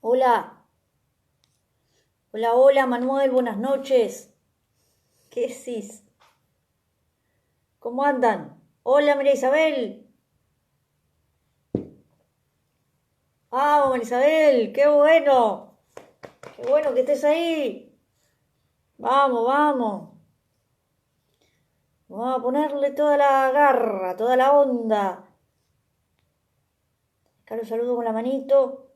Hola, hola, hola Manuel, buenas noches. ¿Qué decís? ¿Cómo andan? Hola, María Isabel. Ah, María Isabel, qué bueno que estés ahí. Vamos, vamos. Vamos a ponerle toda la garra, toda la onda. Acá los saludo con la manito.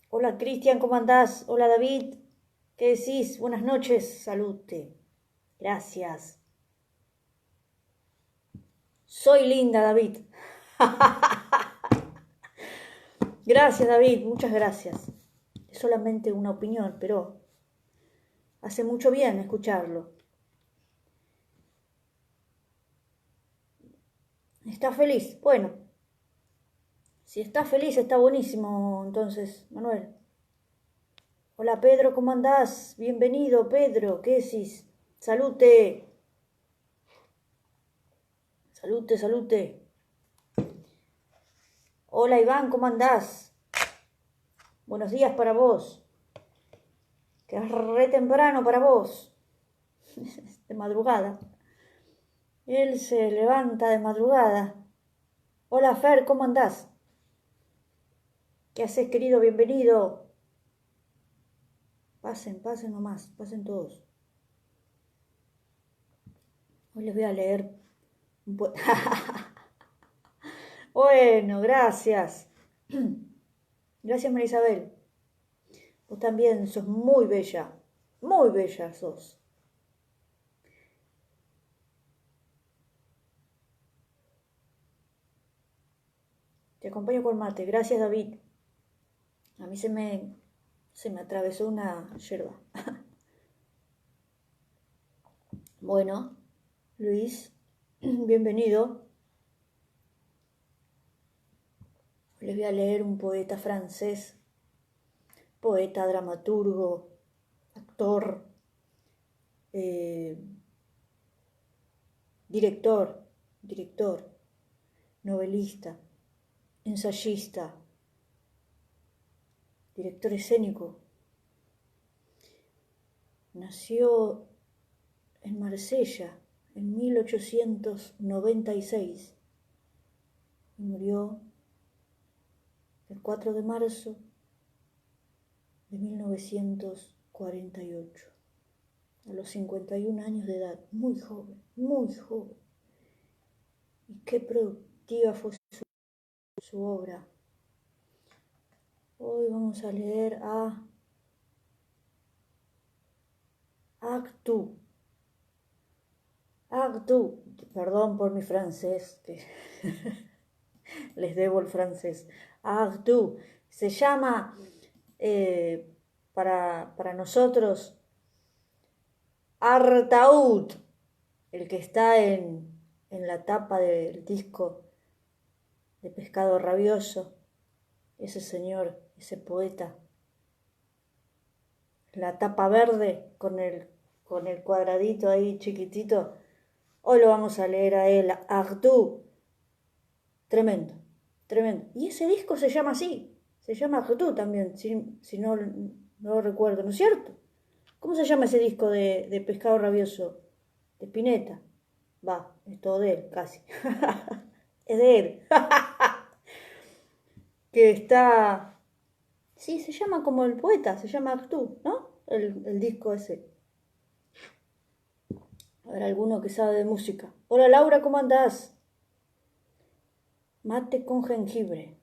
Hola, Cristian, ¿cómo andás? Hola, David. ¿Qué decís? Buenas noches, salute. Gracias. Soy linda, David. Gracias, David, muchas gracias. Es solamente una opinión, pero hace mucho bien escucharlo. ¿Está feliz? Bueno, si está feliz está buenísimo entonces, Manuel. Hola Pedro, ¿cómo andás? Bienvenido, Pedro, ¿qué decís? Salute, salute, salute. Hola Iván, ¿cómo andás? Buenos días para vos. Que es re temprano para vos. De madrugada. Él se levanta de madrugada. Hola Fer, ¿cómo andás? ¿Qué haces, querido? Bienvenido. Pasen, pasen nomás, pasen todos. Hoy les voy a leer un Bueno, gracias. Gracias, María Isabel. Vos también sos muy bella sos. Te acompaño con mate. Gracias, David. A mí se me atravesó una yerba. Bueno, Luis, bienvenido. Les voy a leer un poeta francés, poeta, dramaturgo, actor, eh, director, novelista, ensayista, director escénico. Nació en Marsella en 1896 y murió el 4 de marzo de 1948, a los 51 años de edad, muy joven, muy joven. Y qué productiva fue su obra. Hoy vamos a leer a Actu. Actu, perdón por mi francés, que les debo el francés. Actu, se llama para nosotros Artaud, el que está en la tapa del disco de Pescado Rabioso, ese señor, ese poeta. La tapa verde con el cuadradito ahí chiquitito. Hoy lo vamos a leer a él, Artaud. Tremendo, tremendo. Y ese disco se llama así, se llama Artaud también, si no lo recuerdo, ¿no es cierto? ¿Cómo se llama ese disco de Pescado Rabioso? De Spinetta. Va, es todo de él, casi. Es de él. Que está... Sí, se llama como el poeta, se llama Actu, ¿no? El disco ese. A ver, alguno que sabe de música. Hola Laura, ¿cómo andás? Mate con jengibre.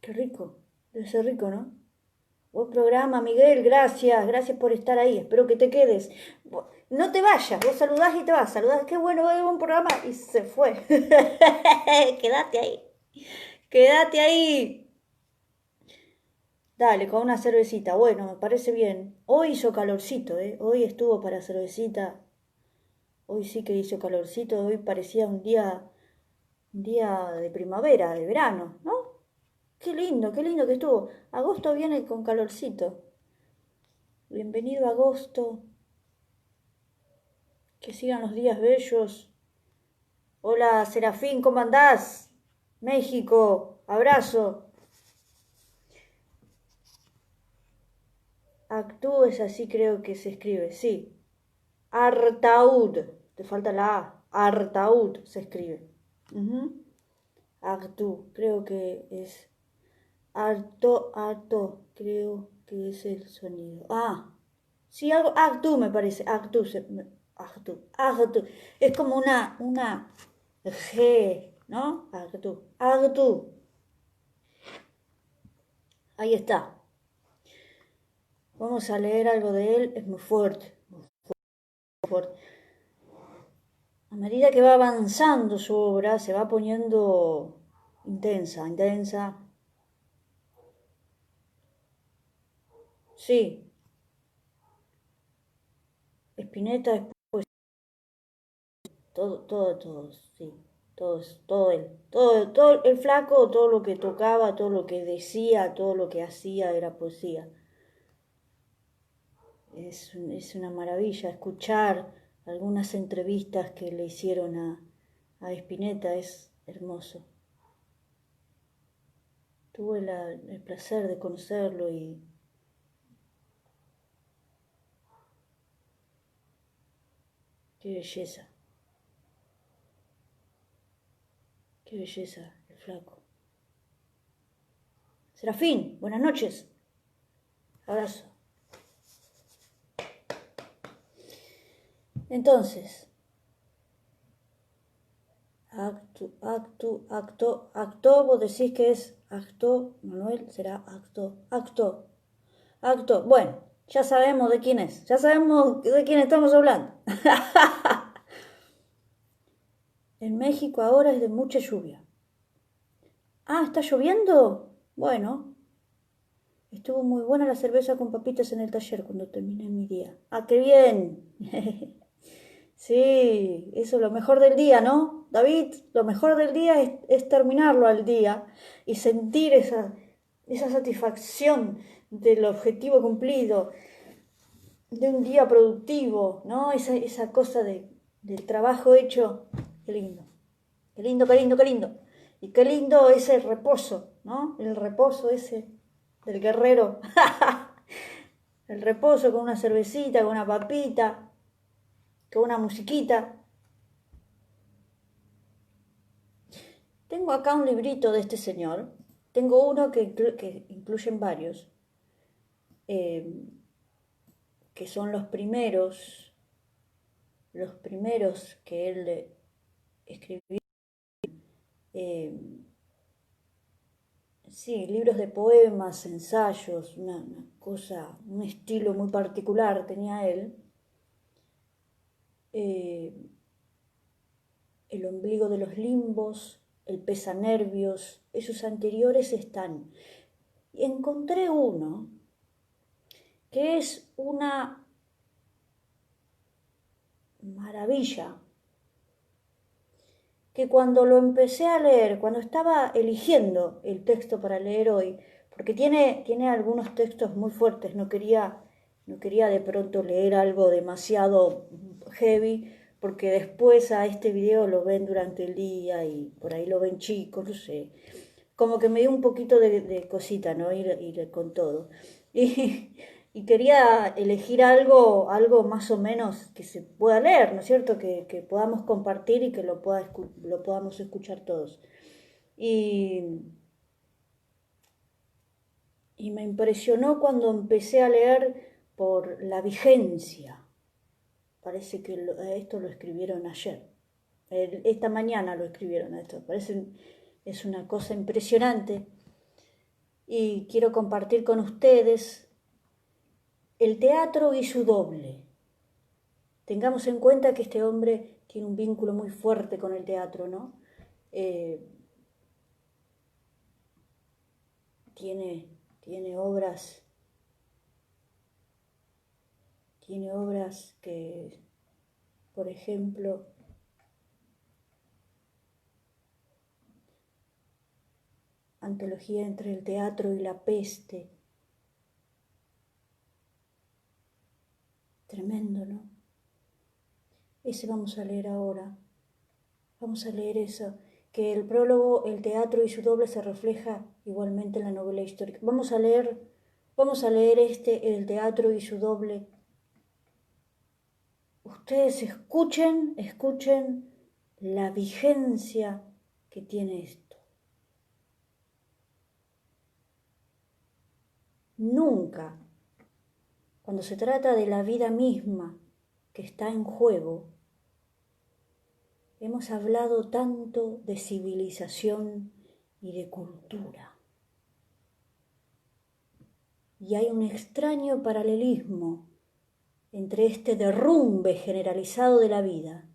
Qué rico. Debe ser rico, ¿no? Buen programa, Miguel, gracias, gracias por estar ahí, espero que te quedes. No te vayas, vos saludás y te vas, saludás, qué bueno, buen programa, y se fue. Quédate ahí, quédate ahí. Dale, con una cervecita, bueno, me parece bien. Hoy hizo calorcito, ¿eh? Hoy estuvo para cervecita, hoy sí que hizo calorcito, hoy parecía un día de primavera, de verano, ¿no? Qué lindo que estuvo. Agosto viene con calorcito. Bienvenido a agosto. Que sigan los días bellos. Hola, Serafín, ¿cómo andás? México, abrazo. Actú es así, creo que se escribe, sí. Artaud, te falta la A. Artaud se escribe. Ujú. Actú, creo que es creo que es el sonido. Ah, sí, algo, actú me parece, actú. Es como una G, ¿no? Actú. Ahí está. Vamos a leer algo de él, es muy fuerte. A medida que va avanzando su obra, se va poniendo intensa. Sí, Spinetta es todo, sí. Todo él. Todo el flaco, todo lo que tocaba, todo lo que decía, todo lo que hacía era poesía. Es una maravilla escuchar algunas entrevistas que le hicieron a Spinetta, es hermoso. Tuve el placer de conocerlo y qué belleza el flaco. Serafín, buenas noches. Abrazo. Entonces, vos decís que es acto, Manuel, será acto. Bueno, ya sabemos de quién es, ya sabemos de quién estamos hablando. En México ahora es de mucha lluvia. Ah, ¿está lloviendo? Bueno, estuvo muy buena la cerveza con papitas en el taller cuando terminé mi día. Ah, qué bien. Sí, eso es lo mejor del día, ¿no? David, lo mejor del día es terminarlo al día y sentir esa satisfacción del objetivo cumplido, de un día productivo, ¿no? Esa cosa del trabajo hecho. Qué lindo, qué lindo. Y qué lindo ese reposo, ¿no? El reposo ese del guerrero. El reposo con una cervecita, con una papita, con una musiquita. Tengo acá un librito de este señor. Tengo uno que incluyen varios, eh, que son los primeros que él escribió. eh, sí, libros de poemas, ensayos, una cosa, un estilo muy particular tenía él. Eh, el ombligo de los limbos, el pesanervios, esos anteriores están. Y encontré uno que es una maravilla, que cuando lo empecé a leer, cuando estaba eligiendo el texto para leer hoy, porque tiene algunos textos muy fuertes, no quería de pronto leer algo demasiado heavy, porque después a este video lo ven durante el día y por ahí lo ven chicos, no sé. Como que me dio un poquito de cosita, ¿no? Ir con todo. Y, y quería elegir algo más o menos que se pueda leer, ¿no es cierto? Que podamos compartir y que lo podamos escuchar todos. Y, y me impresionó cuando empecé a leer por la vigencia. Parece que esto lo escribieron ayer. Esta mañana lo escribieron esto. Es una cosa impresionante. Y quiero compartir con ustedes el teatro y su doble. Tengamos en cuenta que este hombre tiene un vínculo muy fuerte con el teatro, ¿no? Eh, tiene, tiene obras, tiene obras que, por ejemplo, Antología entre el teatro y la peste. Tremendo, ¿no? Ese vamos a leer ahora. Vamos a leer eso, que el prólogo, el teatro y su doble se refleja igualmente en la novela histórica. Vamos a leer el teatro y su doble. Ustedes escuchen la vigencia que tiene esto. Nunca, cuando se trata de la vida misma que está en juego, hemos hablado tanto de civilización y de cultura. Y hay un extraño paralelismo entre este derrumbe generalizado de la vida,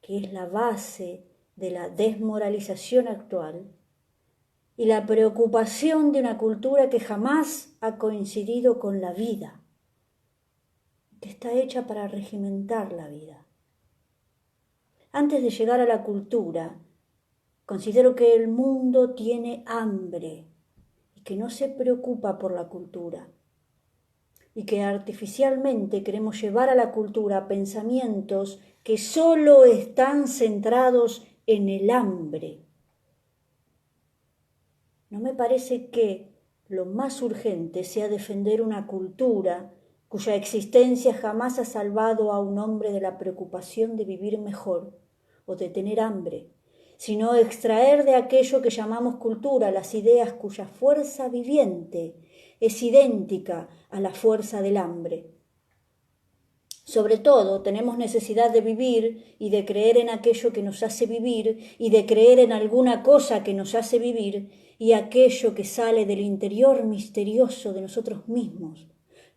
que es la base de la desmoralización actual, y la preocupación de una cultura que jamás ha coincidido con la vida, que está hecha para regimentar la vida. Antes de llegar a la cultura, considero que el mundo tiene hambre y que no se preocupa por la cultura, y que artificialmente queremos llevar a la cultura pensamientos que solo están centrados en el hambre. No me parece que lo más urgente sea defender una cultura cuya existencia jamás ha salvado a un hombre de la preocupación de vivir mejor o de tener hambre, sino extraer de aquello que llamamos cultura las ideas cuya fuerza viviente es idéntica a la fuerza del hambre. Sobre todo, tenemos necesidad de vivir y de creer en aquello que nos hace vivir y de creer en alguna cosa que nos hace vivir y aquello que sale del interior misterioso de nosotros mismos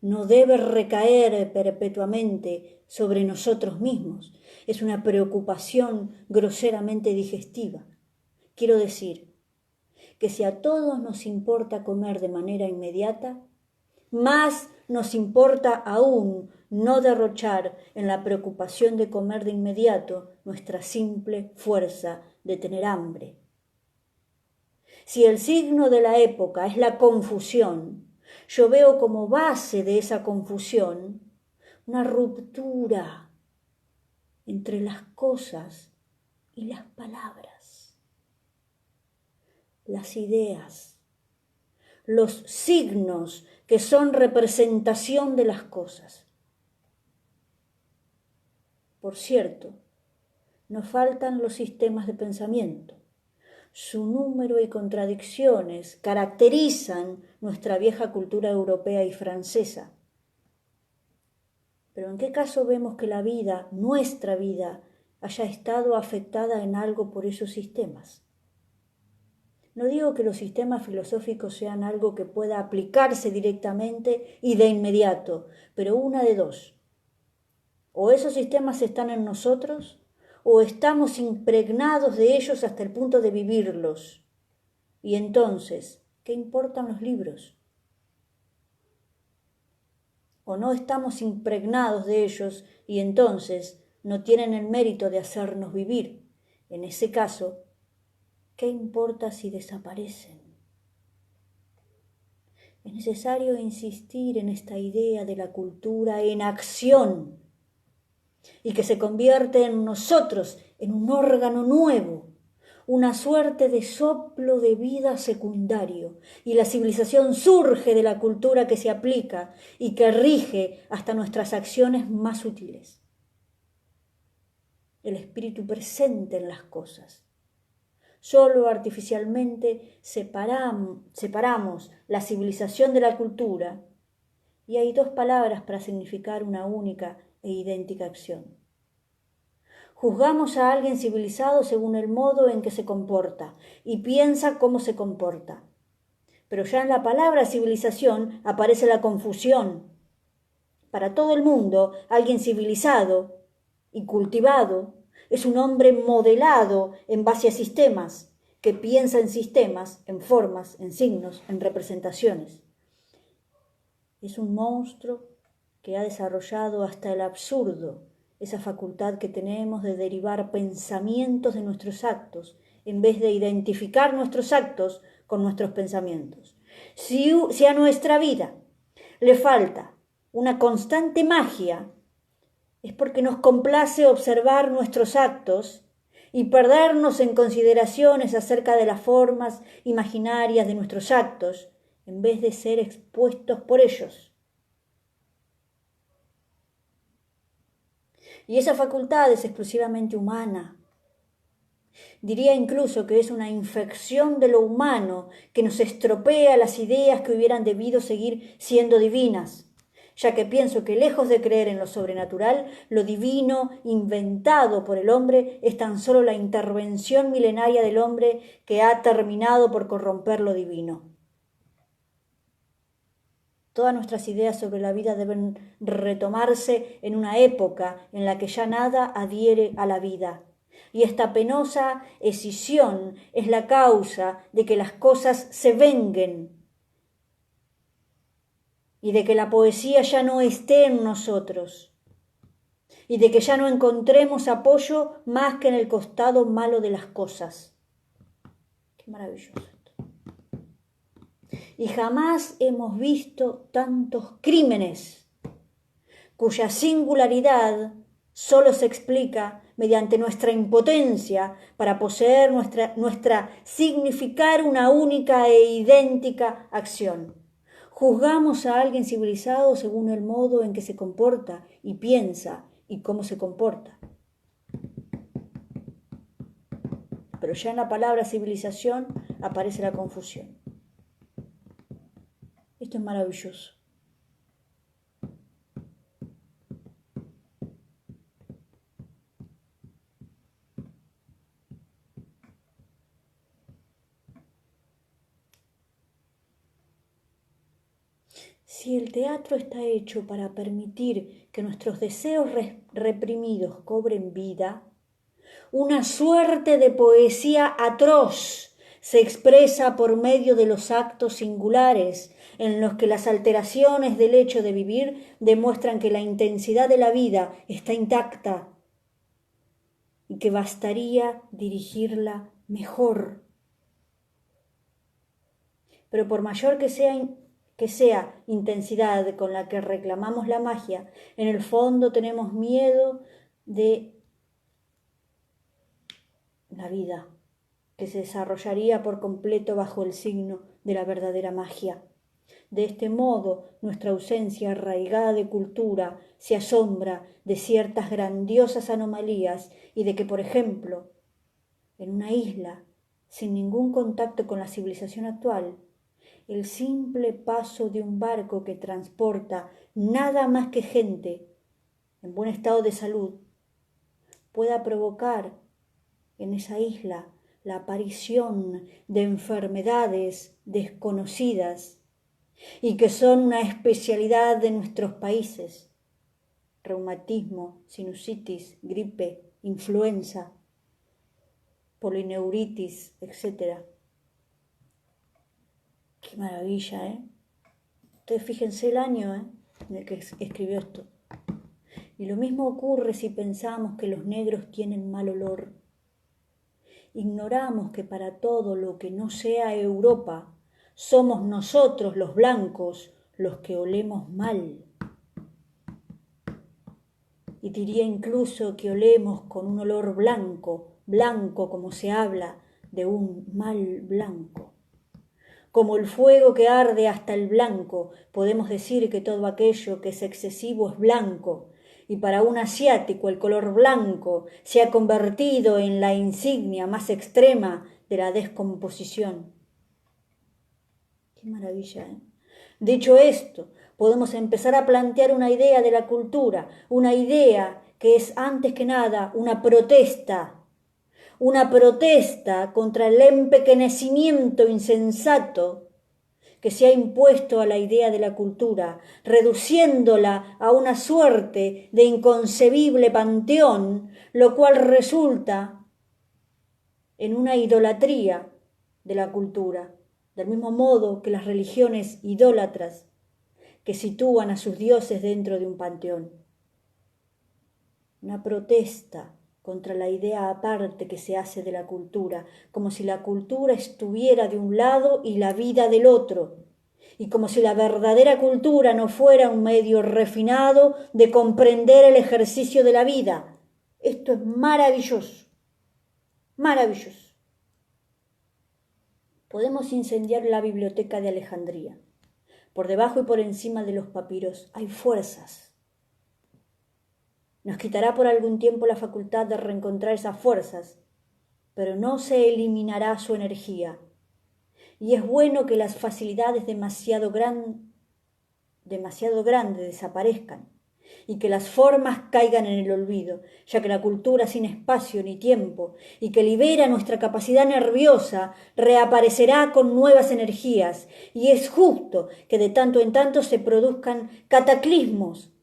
no debe recaer perpetuamente sobre nosotros mismos. Es una preocupación groseramente digestiva. Quiero decir que si a todos nos importa comer de manera inmediata, más nos importa aún no derrochar en la preocupación de comer de inmediato nuestra simple fuerza de tener hambre. Si el signo de la época es la confusión, yo veo como base de esa confusión una ruptura entre las cosas y las palabras, las ideas, los signos que son representación de las cosas. Por cierto, nos faltan los sistemas de pensamiento. Su número y contradicciones caracterizan nuestra vieja cultura europea y francesa. Pero ¿en qué caso vemos que la vida, nuestra vida, haya estado afectada en algo por esos sistemas? No digo que los sistemas filosóficos sean algo que pueda aplicarse directamente y de inmediato, pero una de dos. O esos sistemas están en nosotros, o estamos impregnados de ellos hasta el punto de vivirlos. Y entonces, ¿qué importan los libros? O no estamos impregnados de ellos y entonces no tienen el mérito de hacernos vivir. En ese caso, ¿qué importa si desaparecen? Es necesario insistir en esta idea de la cultura en acción y que se convierte en nosotros en un órgano nuevo, una suerte de soplo de vida secundario, y la civilización surge de la cultura que se aplica y que rige hasta nuestras acciones más sutiles. El espíritu presente en las cosas. Solo artificialmente separamos la civilización de la cultura, y hay dos palabras para significar una única e idéntica acción. Juzgamos a alguien civilizado según el modo en que se comporta y piensa cómo se comporta. Pero ya en la palabra civilización aparece la confusión. Para todo el mundo, alguien civilizado y cultivado es un hombre modelado en base a sistemas, que piensa en sistemas, en formas, en signos, en representaciones. Es un monstruo que ha desarrollado hasta el absurdo esa facultad que tenemos de derivar pensamientos de nuestros actos, en vez de identificar nuestros actos con nuestros pensamientos. Si a nuestra vida le falta una constante magia, es porque nos complace observar nuestros actos y perdernos en consideraciones acerca de las formas imaginarias de nuestros actos, en vez de ser expuestos por ellos. Y esa facultad es exclusivamente humana. Diría incluso que es una infección de lo humano que nos estropea las ideas que hubieran debido seguir siendo divinas, ya que pienso que lejos de creer en lo sobrenatural, lo divino inventado por el hombre es tan solo la intervención milenaria del hombre que ha terminado por corromper lo divino. Todas nuestras ideas sobre la vida deben retomarse en una época en la que ya nada adhiere a la vida. Y esta penosa escisión es la causa de que las cosas se venguen y de que la poesía ya no esté en nosotros y de que ya no encontremos apoyo más que en el costado malo de las cosas. Qué maravilloso esto. Y jamás hemos visto tantos crímenes cuya singularidad solo se explica mediante nuestra impotencia para poseer nuestra significar una única e idéntica acción. Juzgamos a alguien civilizado según el modo en que se comporta y piensa y cómo se comporta. Pero ya en la palabra civilización aparece la confusión. Esto es maravilloso. Si el teatro está hecho para permitir que nuestros deseos reprimidos cobren vida, una suerte de poesía atroz se expresa por medio de los actos singulares en los que las alteraciones del hecho de vivir demuestran que la intensidad de la vida está intacta y que bastaría dirigirla mejor. Pero por mayor que sea intensidad con la que reclamamos la magia, en el fondo tenemos miedo de la vida, que se desarrollaría por completo bajo el signo de la verdadera magia. De este modo, nuestra ausencia arraigada de cultura se asombra de ciertas grandiosas anomalías y de que, por ejemplo, en una isla, sin ningún contacto con la civilización actual, el simple paso de un barco que transporta nada más que gente en buen estado de salud pueda provocar en esa isla la aparición de enfermedades desconocidas y que son una especialidad de nuestros países: reumatismo, sinusitis, gripe, influenza, polineuritis, etc. Qué maravilla, ¿eh? Ustedes fíjense el año, en el que escribió esto. Y lo mismo ocurre si pensamos que los negros tienen mal olor. Ignoramos que para todo lo que no sea Europa, somos nosotros los blancos los que olemos mal. Y diría incluso que olemos con un olor blanco, blanco como se habla de un mal blanco. Como el fuego que arde hasta el blanco, podemos decir que todo aquello que es excesivo es blanco, y para un asiático el color blanco se ha convertido en la insignia más extrema de la descomposición. Qué maravilla, ¿eh? Dicho esto, podemos empezar a plantear una idea de la cultura, una idea que es antes que nada una protesta contra el empequeñecimiento insensato que se ha impuesto a la idea de la cultura, reduciéndola a una suerte de inconcebible panteón, lo cual resulta en una idolatría de la cultura, del mismo modo que las religiones idólatras que sitúan a sus dioses dentro de un panteón. Una protesta contra la idea aparte que se hace de la cultura, como si la cultura estuviera de un lado y la vida del otro, y como si la verdadera cultura no fuera un medio refinado de comprender el ejercicio de la vida. Esto es maravilloso. Maravilloso. Podemos incendiar la biblioteca de Alejandría. Por debajo y por encima de los papiros hay fuerzas. Nos quitará por algún tiempo la facultad de reencontrar esas fuerzas, pero no se eliminará su energía. Y es bueno que las facilidades demasiado grandes desaparezcan y que las formas caigan en el olvido, ya que la cultura sin espacio ni tiempo y que libera nuestra capacidad nerviosa reaparecerá con nuevas energías, y es justo que de tanto en tanto se produzcan cataclismos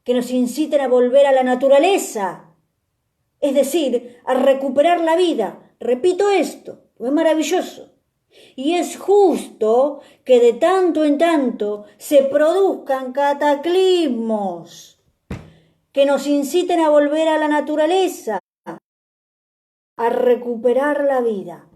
que nos inciten a volver a la naturaleza, es decir, a recuperar la vida. Repito esto, es maravilloso. Y es justo que de tanto en tanto se produzcan cataclismos que nos inciten a volver a la naturaleza, a recuperar la vida.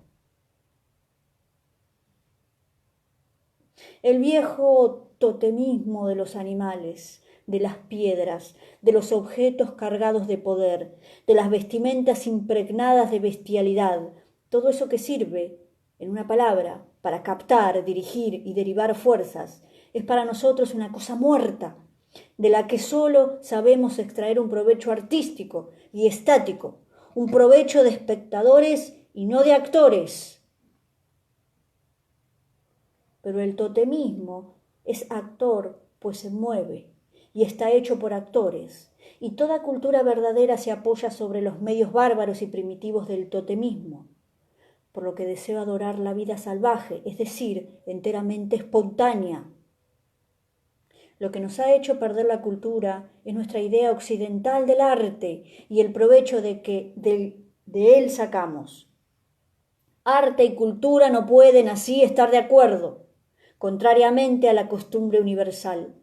El viejo totemismo de los animales, de las piedras, de los objetos cargados de poder, de las vestimentas impregnadas de bestialidad, todo eso que sirve, en una palabra, para captar, dirigir y derivar fuerzas, es para nosotros una cosa muerta, de la que sólo sabemos extraer un provecho artístico y estático, un provecho de espectadores y no de actores. Pero el totemismo es actor, pues se mueve y está hecho por actores, y toda cultura verdadera se apoya sobre los medios bárbaros y primitivos del totemismo, por lo que deseo adorar la vida salvaje, es decir, enteramente espontánea. Lo que nos ha hecho perder la cultura es nuestra idea occidental del arte y el provecho de él sacamos. Arte y cultura no pueden así estar de acuerdo, contrariamente a la costumbre universal.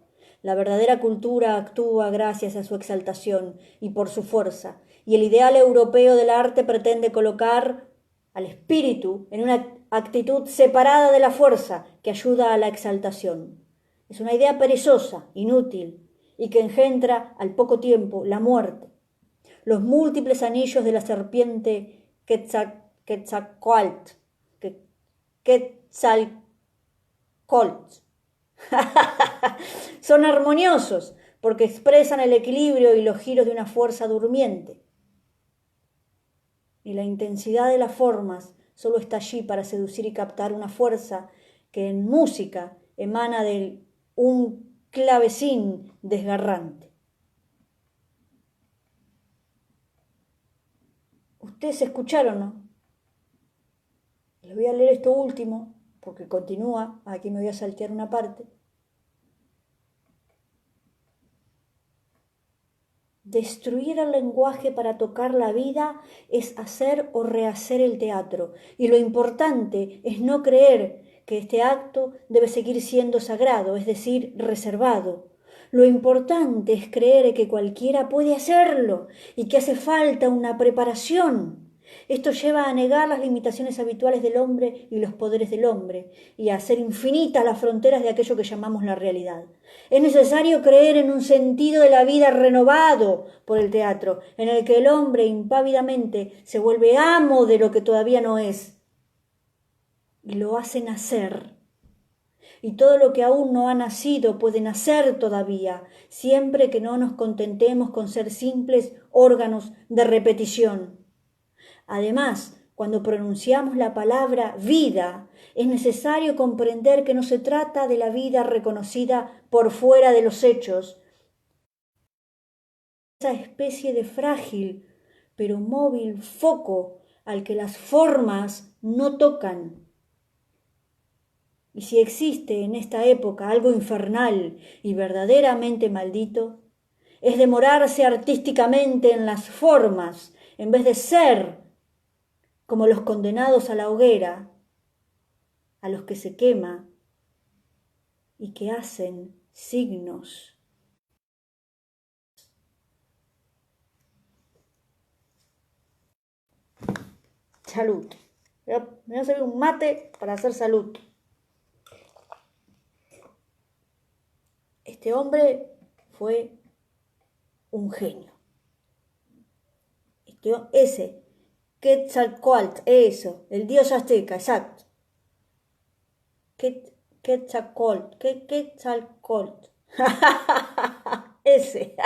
La verdadera cultura actúa gracias a su exaltación y por su fuerza, y el ideal europeo del arte pretende colocar al espíritu en una actitud separada de la fuerza que ayuda a la exaltación. Es una idea perezosa, inútil, y que engendra al poco tiempo la muerte. Los múltiples anillos de la serpiente Quetzalcóatl son armoniosos porque expresan el equilibrio y los giros de una fuerza durmiente. Y la intensidad de las formas solo está allí para seducir y captar una fuerza que en música emana de un clavecín desgarrante. ¿Ustedes escucharon, no? Les voy a leer esto último, porque continúa, aquí me voy a saltear una parte. Destruir el lenguaje para tocar la vida es hacer o rehacer el teatro, y lo importante es no creer que este acto debe seguir siendo sagrado, es decir, reservado. Lo importante es creer que cualquiera puede hacerlo y que hace falta una preparación. Esto lleva a negar las limitaciones habituales del hombre y los poderes del hombre, y a hacer infinitas las fronteras de aquello que llamamos la realidad. Es necesario creer en un sentido de la vida renovado por el teatro, en el que el hombre impávidamente se vuelve amo de lo que todavía no es, y lo hace nacer. Y todo lo que aún no ha nacido puede nacer todavía, siempre que no nos contentemos con ser simples órganos de repetición. Además, cuando pronunciamos la palabra vida, es necesario comprender que no se trata de la vida reconocida por fuera de los hechos, esa especie de frágil pero móvil foco al que las formas no tocan. Y si existe en esta época algo infernal y verdaderamente maldito, es demorarse artísticamente en las formas en vez de ser como los condenados a la hoguera, a los que se quema y que hacen signos. Salud. Me voy a servir un mate para hacer salud. Este hombre fue un genio. Ese Quetzalcóatl, eso, el dios azteca, exacto. Quetzalcóatl, Quetzalcóatl. Ese.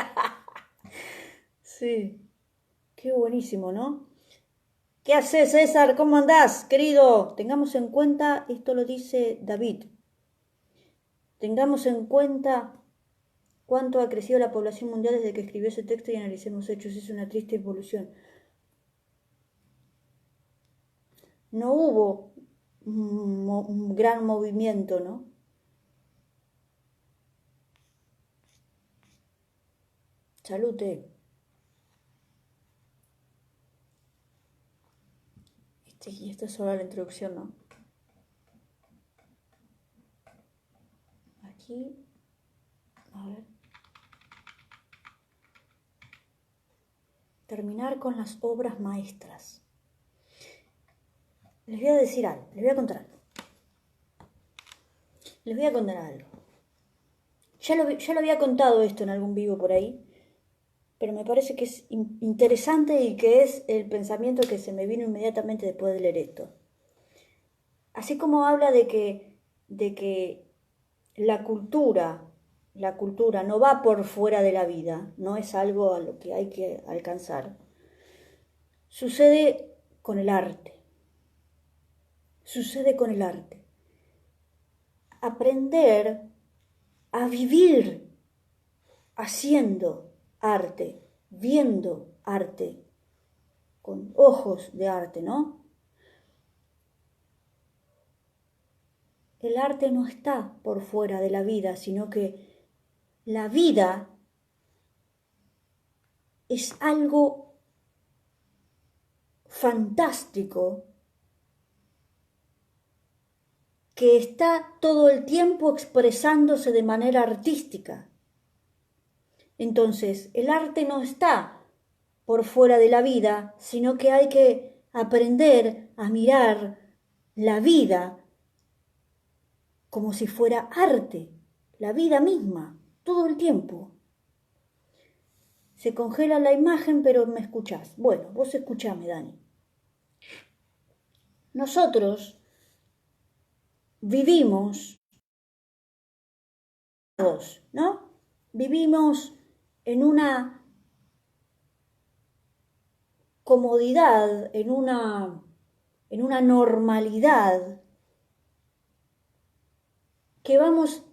Sí, qué buenísimo, ¿no? ¿Qué haces, César? ¿Cómo andás, querido? Tengamos en cuenta, esto lo dice David, tengamos en cuenta cuánto ha crecido la población mundial desde que escribió ese texto y analicemos hechos. Es una triste evolución. No hubo un gran movimiento, ¿no? Salute. Y esto es solo la introducción, ¿no? Aquí, a ver. Terminar con las obras maestras. Les voy a decir algo, les voy a contar algo. Les voy a contar algo. Ya lo había contado esto en algún vivo por ahí, pero me parece que es interesante y que es el pensamiento que se me vino inmediatamente después de leer esto. Así como habla de que la cultura no va por fuera de la vida, no es algo a lo que hay que alcanzar. Sucede con el arte. Sucede con el arte. Aprender a vivir haciendo arte, viendo arte, con ojos de arte, ¿no? El arte no está por fuera de la vida, sino que la vida es algo fantástico que está todo el tiempo expresándose de manera artística. Entonces, el arte no está por fuera de la vida, sino que hay que aprender a mirar la vida como si fuera arte, la vida misma, todo el tiempo. Se congela la imagen, pero me escuchás. Bueno, vos escuchame, Dani. Nosotros vivimos, ¿no? Vivimos en una comodidad, en una normalidad que vamos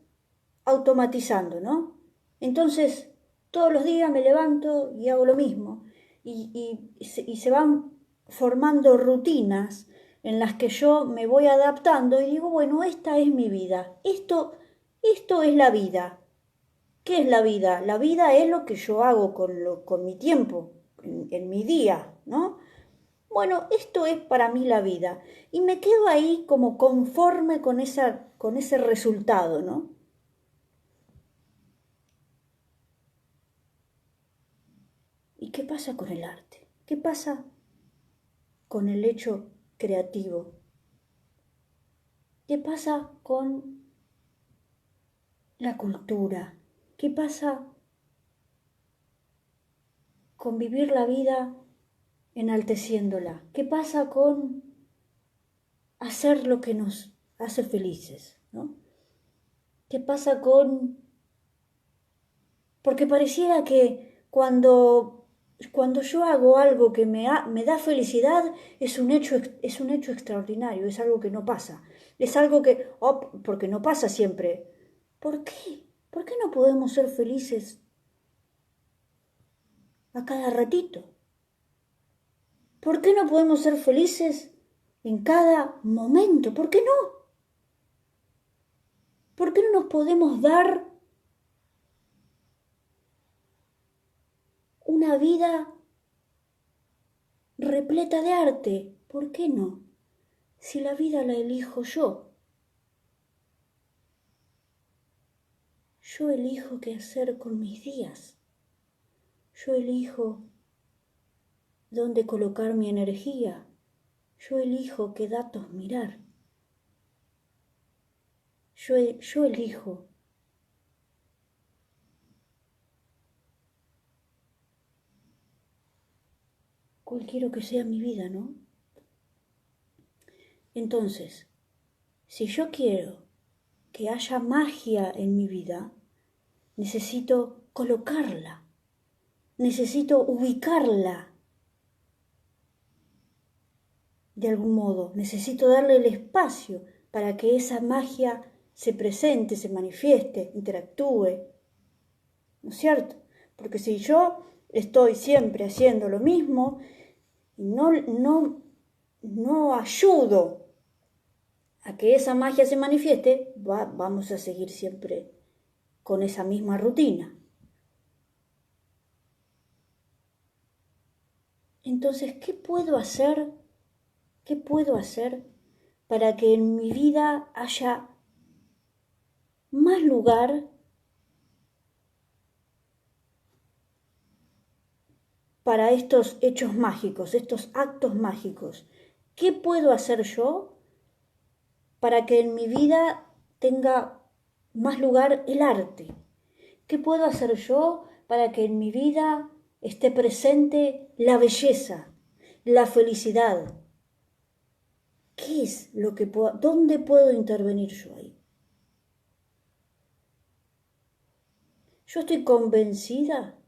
automatizando, ¿no? Entonces, todos los días me levanto y hago lo mismo. Y se van formando rutinas en las que yo me voy adaptando y digo, bueno, esta es mi vida. Esto es la vida. ¿Qué es la vida? La vida es lo que yo hago con mi tiempo, en mi día, ¿no? Bueno, esto es para mí la vida. Y me quedo ahí como conforme con ese resultado, ¿no? ¿Y qué pasa con el arte? ¿Qué pasa con el hecho creativo? ¿Qué pasa con la cultura? ¿Qué pasa con vivir la vida enalteciéndola? ¿Qué pasa con hacer lo que nos hace felices, ¿no? ¿Qué pasa con...? Porque pareciera que cuando yo hago algo que me da felicidad, es un hecho extraordinario, es algo que no pasa. Es algo que, porque no pasa siempre. ¿Por qué? ¿Por qué no podemos ser felices a cada ratito? ¿Por qué no podemos ser felices en cada momento? ¿Por qué no? ¿Por qué no nos podemos dar una vida repleta de arte? ¿Por qué no? Si la vida la elijo yo. Yo elijo qué hacer con mis días. Yo elijo dónde colocar mi energía. Yo elijo qué datos mirar. Yo elijo. ¿cuál quiero que sea mi vida, no? Entonces, si yo quiero que haya magia en mi vida, necesito colocarla, necesito ubicarla de algún modo, necesito darle el espacio para que esa magia se presente, se manifieste, interactúe, ¿no es cierto? Porque si yo estoy siempre haciendo lo mismo y no ayudo a que esa magia se manifieste, vamos a seguir siempre con esa misma rutina. Entonces, ¿qué puedo hacer? ¿Qué puedo hacer para que en mi vida haya más lugar para estos hechos mágicos, estos actos mágicos? ¿Qué puedo hacer yo para que en mi vida tenga más lugar el arte? ¿Qué puedo hacer yo para que en mi vida esté presente la belleza, la felicidad? ¿Qué es lo que puedo, dónde puedo intervenir yo ahí? Yo estoy convencida,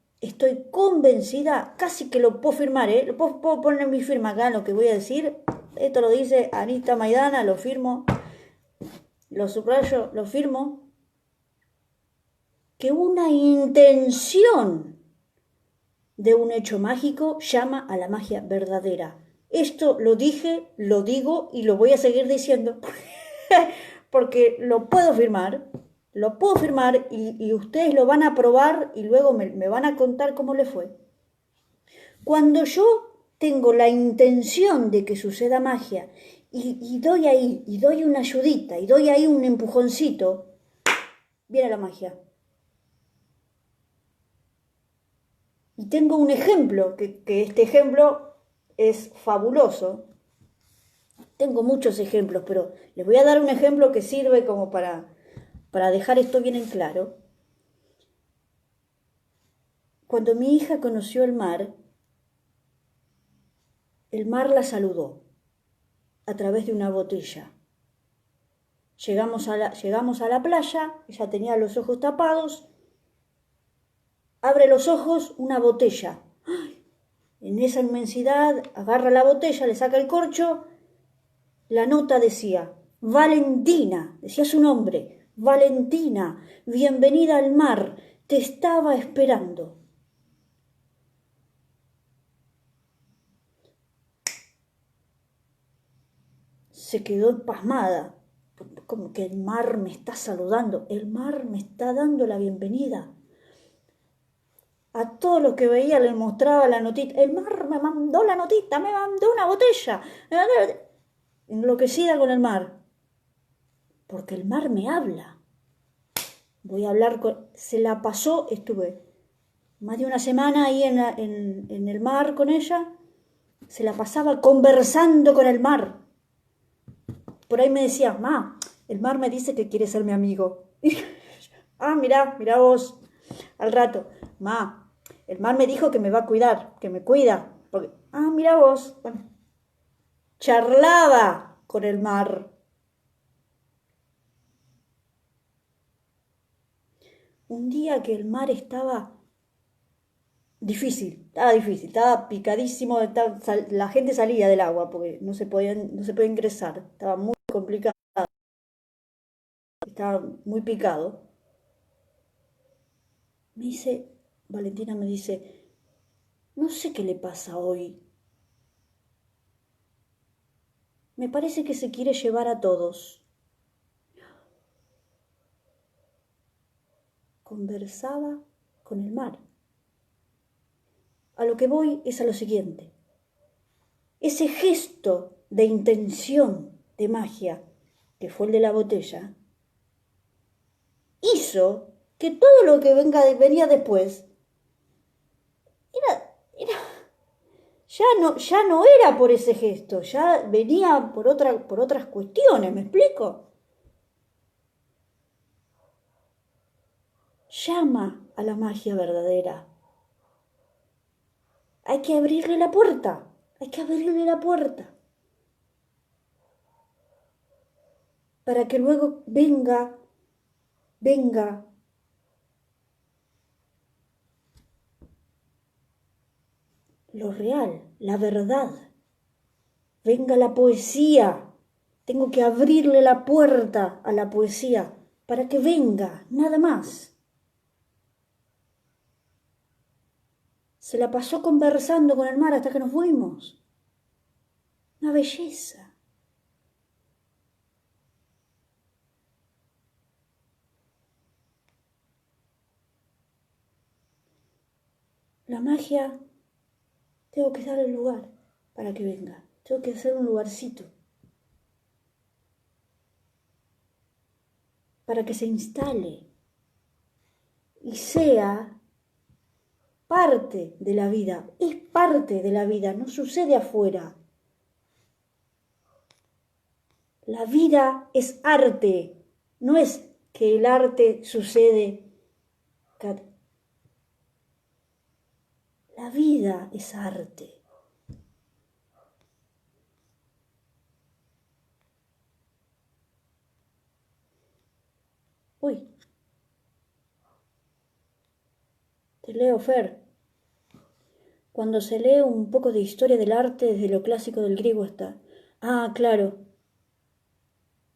casi que lo puedo firmar, puedo poner mi firma acá en lo que voy a decir. Esto lo dice Anita Maidana, lo firmo, lo subrayo, lo firmo. Que una intención de un hecho mágico llama a la magia verdadera. Esto lo dije, lo digo y lo voy a seguir diciendo porque lo puedo firmar y ustedes lo van a probar y luego me van a contar cómo le fue. Cuando yo tengo la intención de que suceda magia y doy ahí, y doy una ayudita, y doy ahí un empujoncito, viene la magia. Y tengo un ejemplo, que este ejemplo es fabuloso. Tengo muchos ejemplos, pero les voy a dar un ejemplo que sirve como para dejar esto bien en claro. Cuando mi hija conoció el mar la saludó a través de una botella. Llegamos a la playa, ella tenía los ojos tapados, abre los ojos, una botella. ¡Ay! En esa inmensidad, agarra la botella, le saca el corcho, la nota decía, Valentina, decía su nombre, Valentina, bienvenida al mar, te estaba esperando. Se quedó pasmada, como que el mar me está saludando, el mar me está dando la bienvenida. A todo lo que veía le mostraba la notita, el mar me mandó la notita, me mandó una botella, enloquecida con el mar, porque el mar me habla. Voy a hablar con... Se la pasó, estuve más de una semana ahí en el mar con ella, se la pasaba conversando con el mar. Por ahí me decía, ma, el mar me dice que quiere ser mi amigo. Ah, mirá vos, al rato, ma, el mar me dijo que me va a cuidar, que me cuida. Porque, ah, mirá vos, bueno, charlaba con el mar. Un día que el mar estaba difícil, estaba picadísimo, la gente salía del agua porque no se podía ingresar, estaba muy complicado, estaba muy picado. Valentina me dice, no sé qué le pasa hoy. Me parece que se quiere llevar a todos. Conversaba con el mar. A lo que voy es a lo siguiente. Ese gesto de intención de magia, que fue el de la botella, hizo que todo lo que venía después ya no era por ese gesto, ya venía por otras cuestiones, ¿me explico? Llama a la magia verdadera. Hay que abrirle la puerta. Hay que abrirle la puerta para que luego venga lo real, la verdad, venga la poesía. Tengo que abrirle la puerta a la poesía para que venga, nada más. Se la pasó conversando con el mar hasta que nos fuimos. Una belleza. La magia, tengo que dar el lugar para que venga. Tengo que hacer un lugarcito para que se instale y sea parte de la vida. Es parte de la vida, no sucede afuera. La vida es arte, no es que el arte sucede. La vida es arte. Uy, te leo, Fer. Cuando se lee un poco de historia del arte desde lo clásico del griego está. Ah, claro.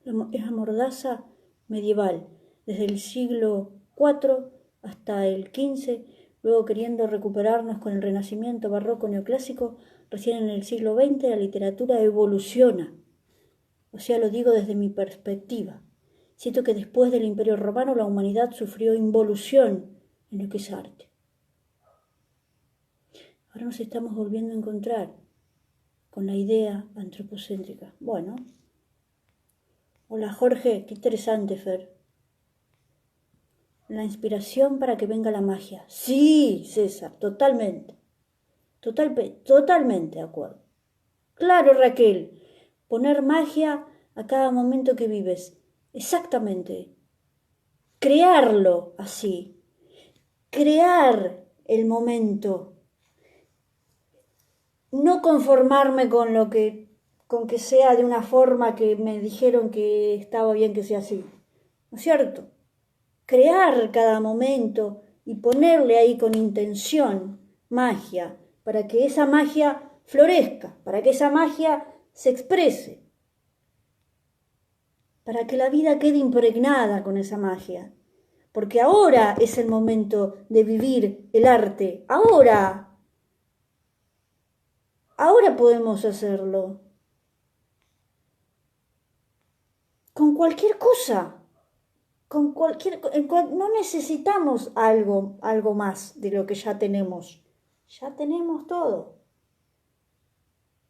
Es la mordaza medieval, desde el siglo IV hasta el XV, luego queriendo recuperarnos con el Renacimiento, Barroco, Neoclásico, recién en el siglo XX la literatura evoluciona. O sea, lo digo desde mi perspectiva. Siento que después del Imperio Romano la humanidad sufrió involución en lo que es arte. Ahora nos estamos volviendo a encontrar con la idea antropocéntrica. Bueno. Hola Jorge, qué interesante, Fer. La inspiración para que venga la magia. Sí, César, totalmente. Totalmente de acuerdo. Claro, Raquel, poner magia a cada momento que vives. Exactamente. Crearlo así. Crear el momento. No conformarme con que sea de una forma que me dijeron que estaba bien que sea así. ¿No es cierto? Crear cada momento y ponerle ahí con intención magia, para que esa magia florezca, para que esa magia se exprese, para que la vida quede impregnada con esa magia. Porque ahora es el momento de vivir el arte, ahora podemos hacerlo, con cualquier cosa. No necesitamos algo más de lo que ya tenemos. Ya tenemos todo.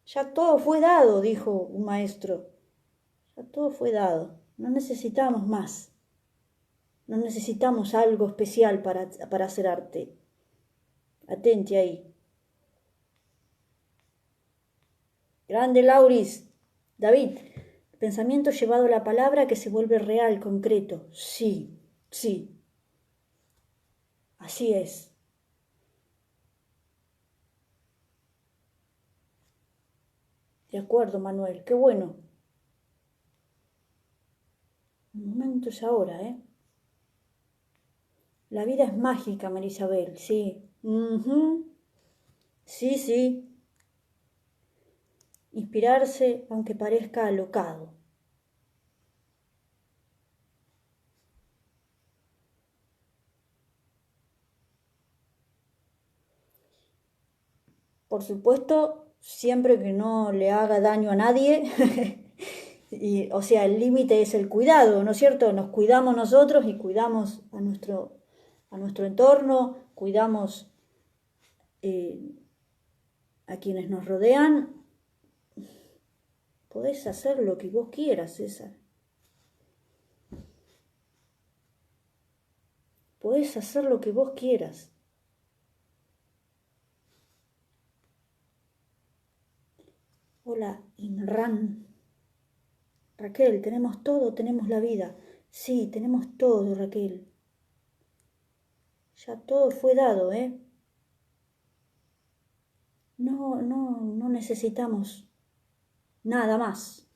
Ya todo fue dado, dijo un maestro. Ya todo fue dado. No necesitamos más. No necesitamos algo especial para hacer arte. Atente ahí. Grande Lauris. David. Pensamiento llevado a la palabra que se vuelve real, concreto. Sí, sí. Así es. De acuerdo, Manuel. Qué bueno. El momento es ahora, ¿eh? La vida es mágica, Marisabel, sí. Sí, sí. Inspirarse aunque parezca alocado. Por supuesto, siempre que no le haga daño a nadie. O sea, el límite es el cuidado, ¿no es cierto? Nos cuidamos nosotros y cuidamos a nuestro entorno, cuidamos a quienes nos rodean. Podés hacer lo que vos quieras, César. Podés hacer lo que vos quieras. Hola, Inran. Raquel, tenemos todo, tenemos la vida. Sí, tenemos todo, Raquel. Ya todo fue dado, ¿eh? no necesitamos nada más.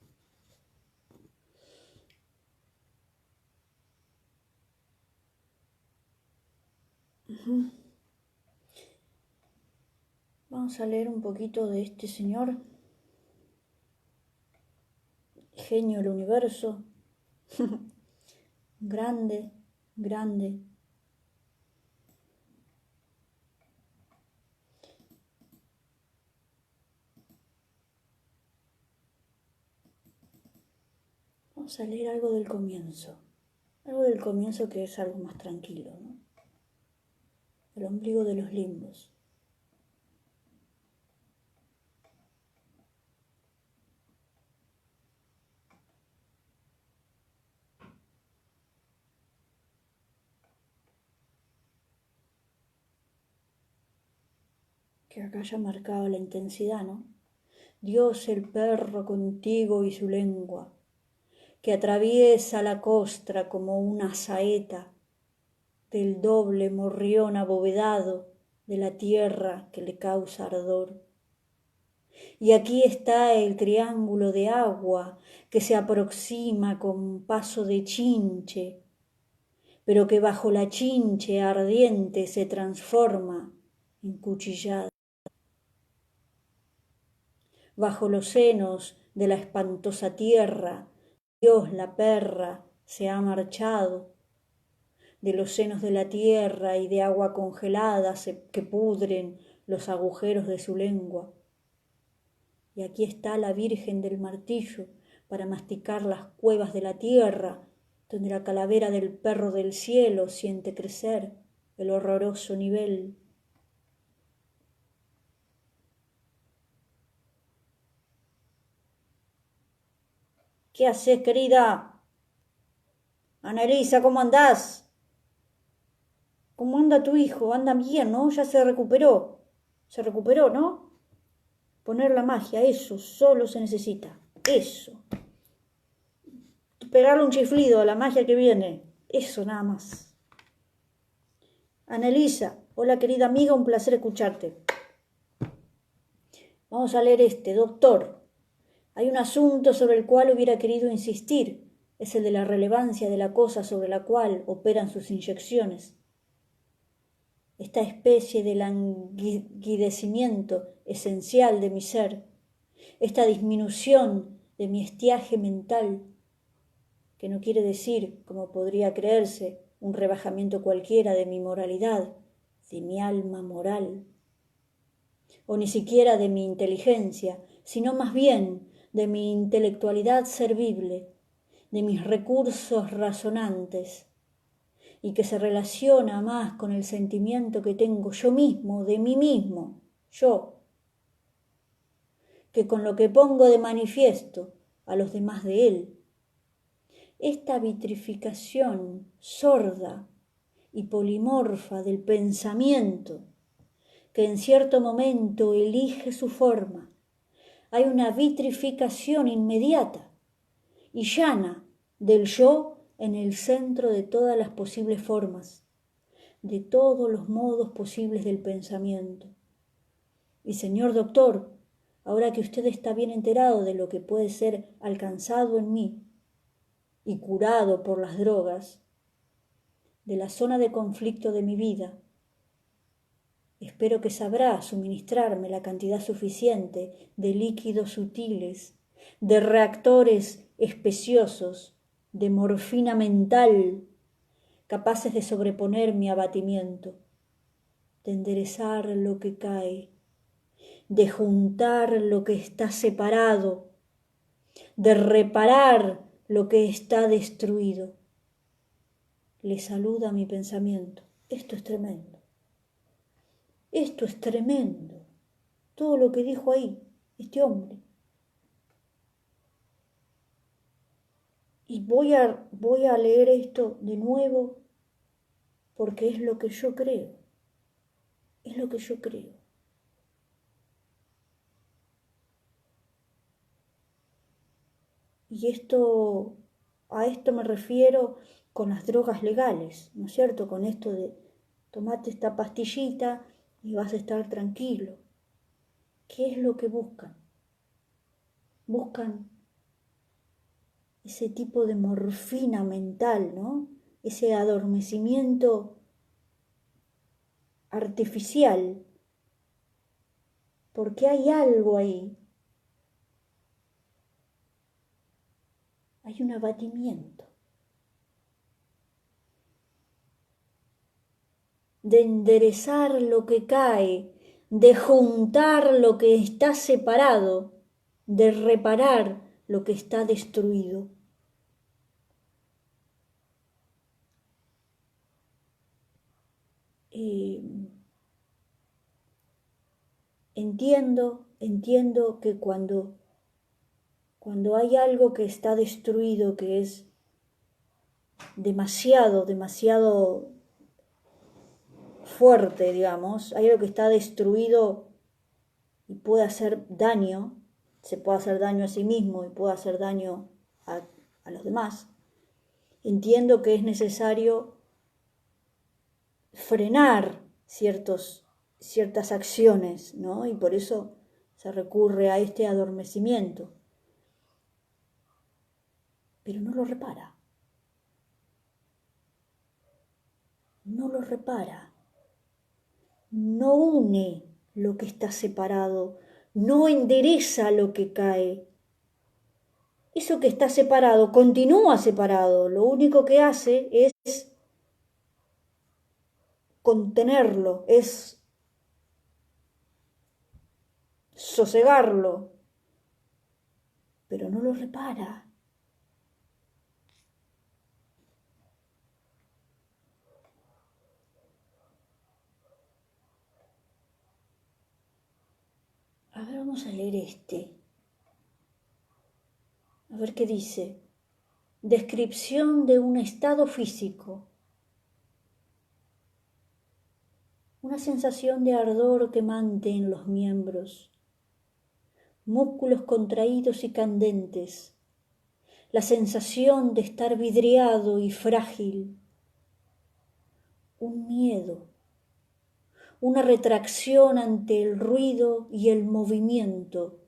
Vamos a leer un poquito de este señor, genio del universo, grande, grande. Vamos a leer algo del comienzo que es algo más tranquilo, ¿no? El ombligo de los limbos. Que acá ya marcaba la intensidad, ¿no? Dios el perro contigo y su lengua, que atraviesa la costra como una saeta del doble morrión abovedado de la tierra que le causa ardor. Y aquí está el triángulo de agua que se aproxima con paso de chinche, pero que bajo la chinche ardiente se transforma en cuchillada. Bajo los senos de la espantosa tierra, Dios la perra se ha marchado. De los senos de la tierra y de agua congelada que pudren los agujeros de su lengua. Y aquí está la Virgen del Martillo para masticar las cuevas de la tierra, donde la calavera del perro del cielo siente crecer el horroroso nivel. ¿Qué haces, querida? Annalisa, ¿cómo andás? ¿Cómo anda tu hijo? Anda bien, ¿no? Ya se recuperó. Se recuperó, ¿no? Poner la magia, eso solo se necesita. Eso. Pegarle un chiflido a la magia que viene. Eso nada más. Annalisa, hola querida amiga, un placer escucharte. Vamos a leer doctor. Hay un asunto sobre el cual hubiera querido insistir. Es el de la relevancia de la cosa sobre la cual operan sus inyecciones. Esta especie de languidecimiento esencial de mi ser, esta disminución de mi estiaje mental, que no quiere decir, como podría creerse, un rebajamiento cualquiera de mi moralidad, de mi alma moral, o ni siquiera de mi inteligencia, sino más bien de mi intelectualidad servible, de mis recursos razonantes, y que se relaciona más con el sentimiento que tengo yo mismo, de mí mismo, yo, que con lo que pongo de manifiesto a los demás de él. Esta vitrificación sorda y polimorfa del pensamiento, que en cierto momento elige su forma, hay una vitrificación inmediata y llana del yo en el centro de todas las posibles formas, de todos los modos posibles del pensamiento. Y señor doctor, ahora que usted está bien enterado de lo que puede ser alcanzado en mí y curado por las drogas, de la zona de conflicto de mi vida, espero que sabrá suministrarme la cantidad suficiente de líquidos sutiles, de reactores especiosos, de morfina mental, capaces de sobreponer mi abatimiento, de enderezar lo que cae, de juntar lo que está separado, de reparar lo que está destruido. Le saluda mi pensamiento. Esto es tremendo. Esto es tremendo. Todo lo que dijo ahí este hombre. Y voy a leer esto de nuevo porque es lo que yo creo. Es lo que yo creo. Y a esto me refiero con las drogas legales, ¿no es cierto? Con esto de tomate esta pastillita y vas a estar tranquilo. ¿Qué es lo que buscan? Buscan ese tipo de morfina mental, ¿no? Ese adormecimiento artificial, porque hay algo ahí, hay un abatimiento de enderezar lo que cae, de juntar lo que está separado, de reparar lo que está destruido. Entiendo que cuando hay algo que está destruido, que es demasiado fuerte, digamos, hay algo que está destruido y puede hacer daño, se puede hacer daño a sí mismo y puede hacer daño a los demás. Entiendo que es necesario frenar ciertas acciones, ¿no? Y por eso se recurre a este adormecimiento. Pero no lo repara. No lo repara. No une lo que está separado. No endereza lo que cae. Eso que está separado continúa separado. Lo único que hace es contenerlo, es sosegarlo, pero no lo repara. A ver, vamos a leer este. A ver qué dice. Descripción de un estado físico. Una sensación de ardor quemante en los miembros. Músculos contraídos y candentes. La sensación de estar vidriado y frágil. Un miedo. Una retracción ante el ruido y el movimiento.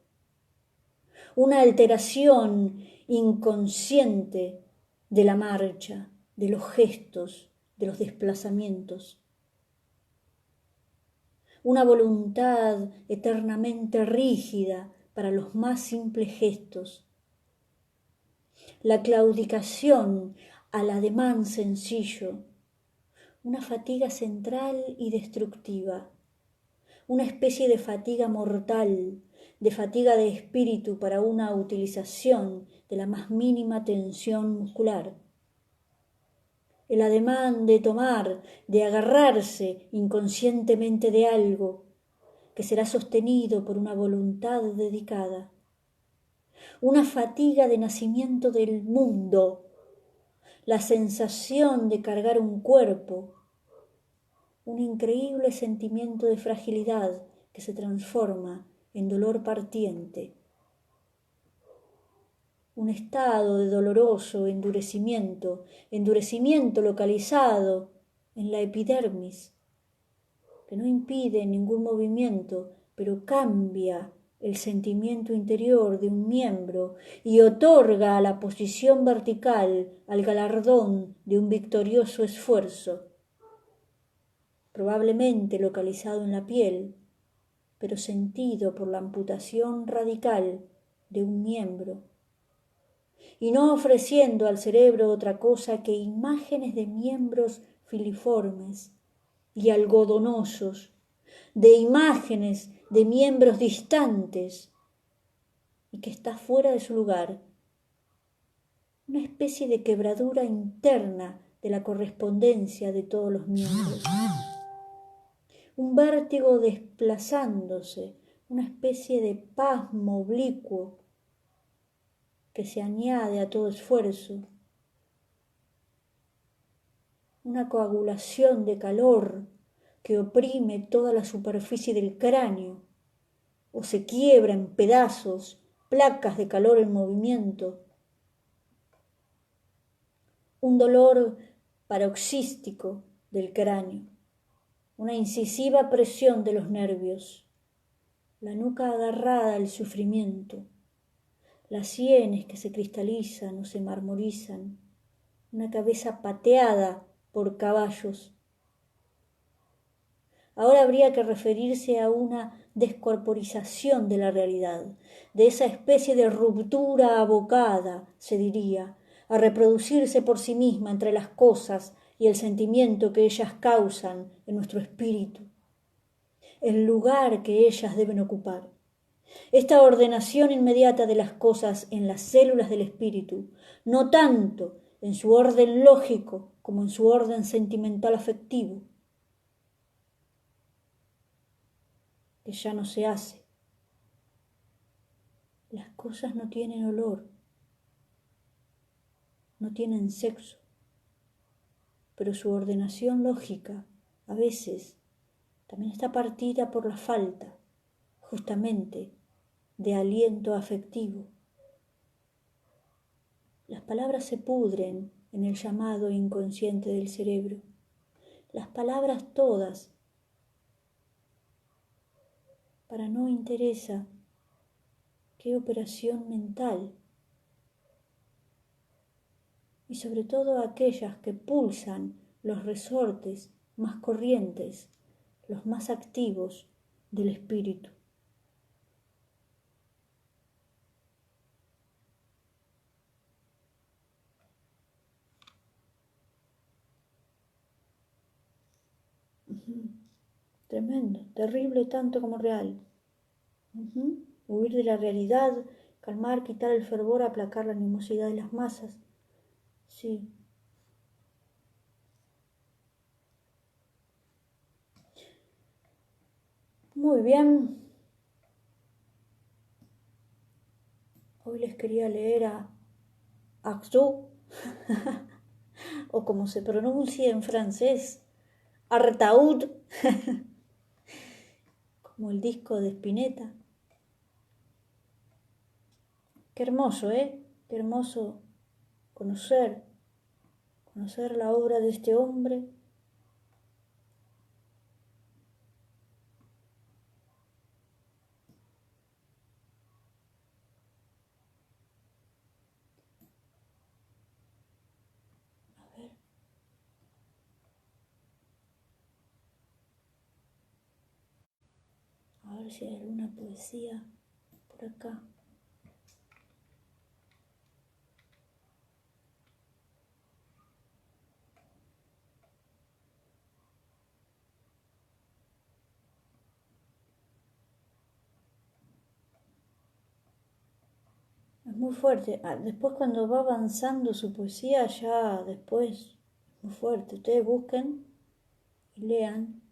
Una alteración inconsciente de la marcha, de los gestos, de los desplazamientos. Una voluntad eternamente rígida para los más simples gestos. La claudicación al ademán sencillo. Una fatiga central y destructiva. Una especie de fatiga mortal, de fatiga de espíritu para una utilización de la más mínima tensión muscular. El ademán de tomar, de agarrarse inconscientemente de algo que será sostenido por una voluntad dedicada. Una fatiga de nacimiento del mundo, la sensación de cargar un cuerpo, un increíble sentimiento de fragilidad que se transforma en dolor partiente. Un estado de doloroso endurecimiento localizado en la epidermis, que no impide ningún movimiento, pero cambia el sentimiento interior de un miembro y otorga a la posición vertical al galardón de un victorioso esfuerzo, probablemente localizado en la piel, pero sentido por la amputación radical de un miembro, y no ofreciendo al cerebro otra cosa que imágenes de miembros filiformes y algodonosos, de imágenes de miembros distantes y que está fuera de su lugar, una especie de quebradura interna de la correspondencia de todos los miembros, un vértigo desplazándose, una especie de pasmo oblicuo que se añade a todo esfuerzo, una coagulación de calor que oprime toda la superficie del cráneo o se quiebra en pedazos, placas de calor en movimiento, un dolor paroxístico del cráneo, una incisiva presión de los nervios, la nuca agarrada al sufrimiento, las sienes que se cristalizan o se marmorizan, una cabeza pateada por caballos. Ahora habría que referirse a una descorporización de la realidad, de esa especie de ruptura abocada, se diría, a reproducirse por sí misma entre las cosas y el sentimiento que ellas causan en nuestro espíritu, el lugar que ellas deben ocupar. Esta ordenación inmediata de las cosas en las células del espíritu, no tanto en su orden lógico como en su orden sentimental afectivo, que ya no se hace. Las cosas no tienen olor, no tienen sexo, pero su ordenación lógica a veces también está partida por la falta, justamente, de aliento afectivo. Las palabras se pudren en el llamado inconsciente del cerebro. Las palabras todas. Para no interesa qué operación mental. Y sobre todo aquellas que pulsan los resortes más corrientes, los más activos del espíritu. Tremendo, terrible tanto como real. Huir de la realidad, calmar, quitar el fervor, aplacar la animosidad de las masas. Sí. Muy bien. Hoy les quería leer a Artaud, o como se pronuncia en francés, Artaud, como el disco de Spinetta. Qué hermoso, ¿eh? Qué hermoso conocer la obra de este hombre. A ver. A ver si hay alguna poesía por acá. Es muy fuerte. Después cuando va avanzando su poesía, ya después es muy fuerte. Ustedes busquen y lean.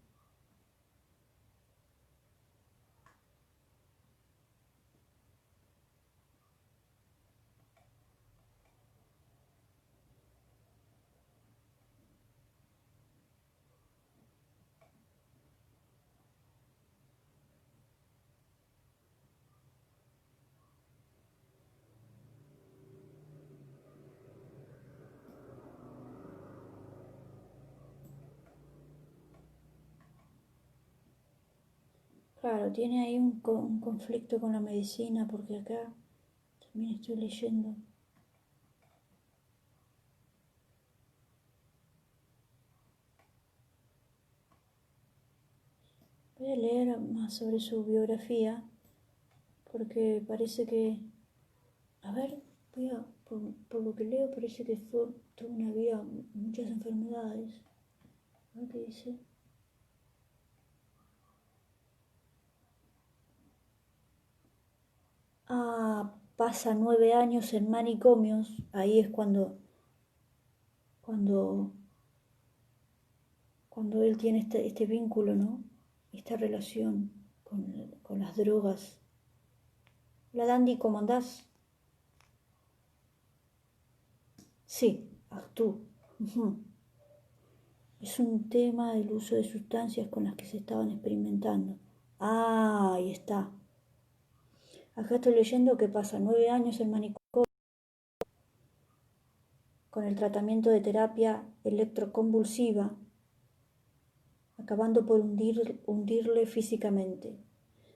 Claro, tiene ahí un conflicto con la medicina, porque acá también estoy leyendo. Voy a leer más sobre su biografía, porque parece que, a ver, por lo que leo, parece que tuvo una vida, muchas enfermedades. A ver qué dice. Pasa 9 años en manicomios, ahí es cuando, cuando él tiene este vínculo, ¿no? Esta relación con las drogas. Hola Dandy, ¿cómo andás? Sí, Artú. Es un tema del uso de sustancias con las que se estaban experimentando. Ahí está. Acá estoy leyendo que pasa 9 años en manicomio con el tratamiento de terapia electroconvulsiva, acabando por hundirle físicamente.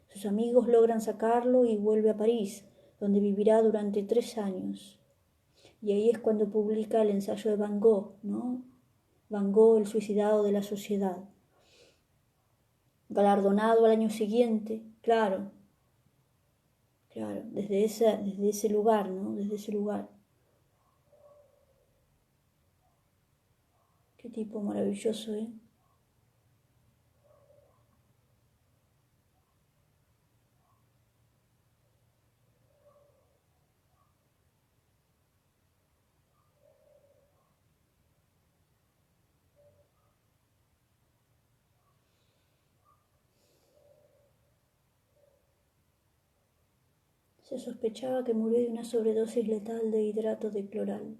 Sus amigos logran sacarlo y vuelve a París, donde vivirá durante 3 años. Y ahí es cuando publica el ensayo de Van Gogh, ¿no? Van Gogh, el suicidado de la sociedad. Galardonado al año siguiente, claro, desde ese lugar, ¿no? Desde ese lugar. Qué tipo maravilloso, ¿eh? Se sospechaba que murió de una sobredosis letal de hidrato de cloral,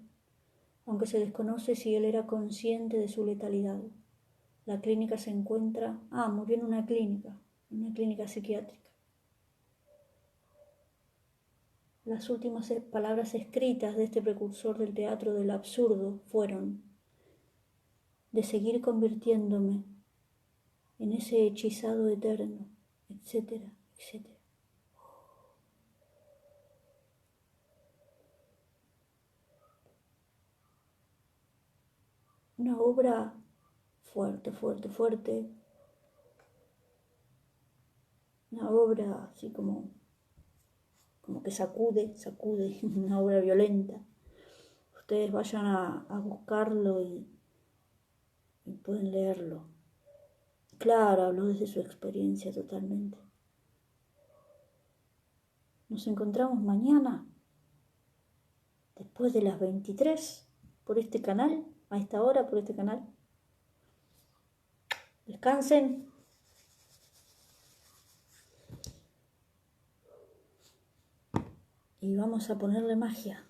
aunque se desconoce si él era consciente de su letalidad. La clínica se encuentra... murió en una clínica psiquiátrica. Las últimas palabras escritas de este precursor del teatro del absurdo fueron: de seguir convirtiéndome en ese hechizado eterno, etcétera, etcétera. Una obra fuerte, fuerte, fuerte. Una obra así como que sacude, una obra violenta. Ustedes vayan a buscarlo y pueden leerlo. Claro, habló desde su experiencia totalmente. Nos encontramos mañana, después de las 23, por este canal, a esta hora, por este canal. Descansen. Y vamos a ponerle magia.